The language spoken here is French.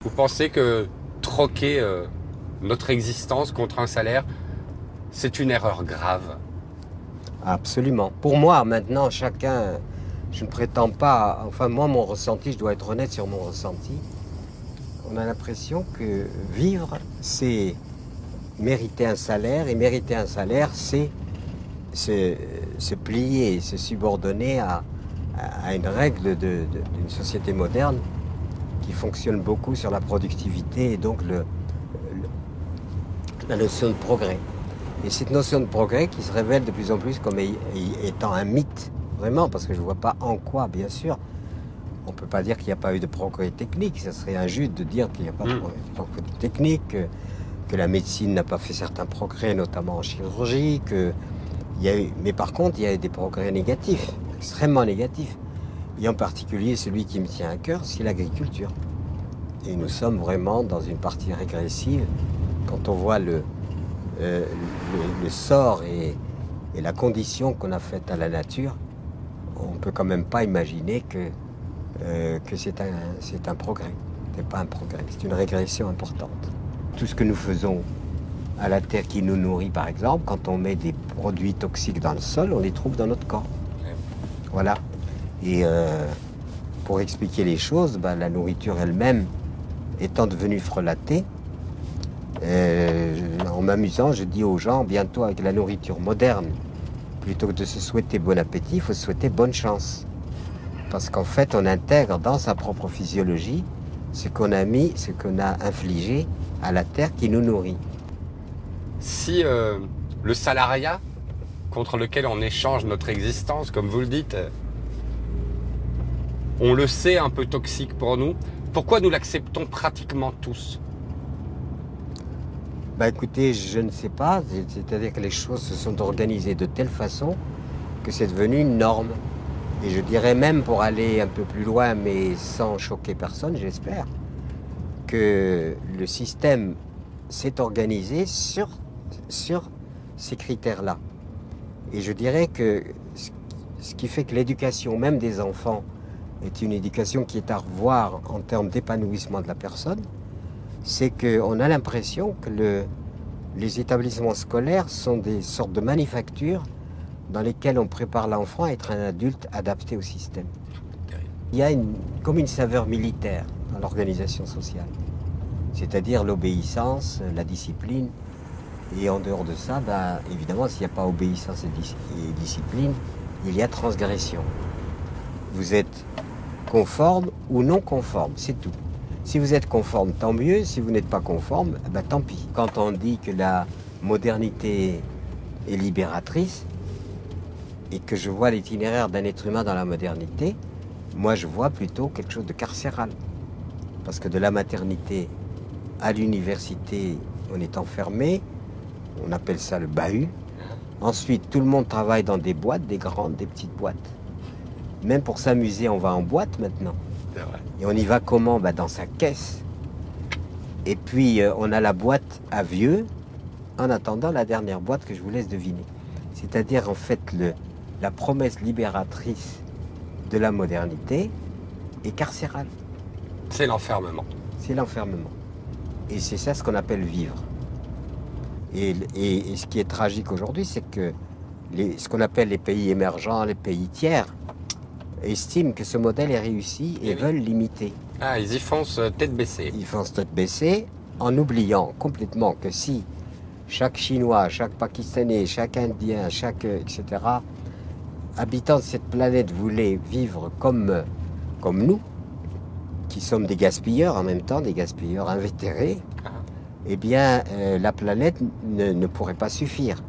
Vous pensez que troquer notre existence contre un salaire, c'est une erreur grave? Absolument. Pour moi, maintenant, chacun, je ne prétends pas, enfin moi, mon ressenti, je dois être honnête sur mon ressenti. On a l'impression que vivre, c'est mériter un salaire, et mériter un salaire, c'est se plier, se subordonner à une règle d'une société moderne qui fonctionne beaucoup sur la productivité et donc la notion de progrès. Et cette notion de progrès qui se révèle de plus en plus comme étant un mythe, vraiment, parce que je ne vois pas en quoi, bien sûr. On ne peut pas dire qu'il n'y a pas eu de progrès technique, ça serait injuste de dire qu'il n'y a pas de progrès technique, que la médecine n'a pas fait certains progrès, notamment en chirurgie, mais par contre, il y a eu des progrès négatifs, extrêmement négatifs. Et en particulier, celui qui me tient à cœur, c'est l'agriculture. Et nous sommes vraiment dans une partie régressive quand on voit le sort et la condition qu'on a faite à la nature. On ne peut quand même pas imaginer que c'est un progrès. Ce n'est pas un progrès, c'est une régression importante. Tout ce que nous faisons à la terre qui nous nourrit, par exemple, quand on met des produits toxiques dans le sol, on les trouve dans notre corps. Voilà. Et pour expliquer les choses, la nourriture elle-même étant devenue frelatée, en m'amusant, je dis aux gens, bientôt avec la nourriture moderne, plutôt que de se souhaiter bon appétit, il faut se souhaiter bonne chance. Parce qu'en fait, on intègre dans sa propre physiologie ce qu'on a mis, ce qu'on a infligé à la terre qui nous nourrit. Si le salariat contre lequel on échange notre existence, comme vous le dites, on le sait un peu toxique pour nous, pourquoi nous l'acceptons pratiquement tous? Écoutez, je ne sais pas, c'est-à-dire que les choses se sont organisées de telle façon que c'est devenu une norme. Et je dirais même, pour aller un peu plus loin, mais sans choquer personne, j'espère, que le système s'est organisé sur ces critères-là. Et je dirais que ce qui fait que l'éducation même des enfants est une éducation qui est à revoir en termes d'épanouissement de la personne, c'est qu'on a l'impression que les établissements scolaires sont des sortes de manufactures dans lesquelles on prépare l'enfant à être un adulte adapté au système. Il y a comme une saveur militaire dans l'organisation sociale, c'est-à-dire l'obéissance, la discipline. Et en dehors de ça, évidemment, s'il n'y a pas obéissance et discipline, il y a transgression. Vous êtes conforme ou non conforme, c'est tout. Si vous êtes conforme, tant mieux. Si vous n'êtes pas conforme, tant pis. Quand on dit que la modernité est libératrice et que je vois l'itinéraire d'un être humain dans la modernité, moi je vois plutôt quelque chose de carcéral. Parce que de la maternité à l'université, on est enfermé. On appelle ça le bahut. Ensuite, tout le monde travaille dans des boîtes, des grandes, des petites boîtes. Même pour s'amuser, on va en boîte maintenant. C'est vrai. Et on y va comment? Dans sa caisse. Et puis, on a la boîte à vieux, en attendant la dernière boîte que je vous laisse deviner. C'est-à-dire, en fait, la promesse libératrice de la modernité est carcérale. C'est l'enfermement. C'est l'enfermement. Et c'est ça ce qu'on appelle vivre. Et ce qui est tragique aujourd'hui, c'est que ce qu'on appelle les pays émergents, les pays tiers, estiment que ce modèle est réussi et veulent l'imiter. Ah, ils y foncent tête baissée. Ils foncent tête baissée en oubliant complètement que si chaque Chinois, chaque Pakistanais, chaque Indien, etc., habitant de cette planète voulait vivre comme nous, qui sommes des gaspilleurs en même temps, des gaspilleurs invétérés, eh bien, la planète ne pourrait pas suffire.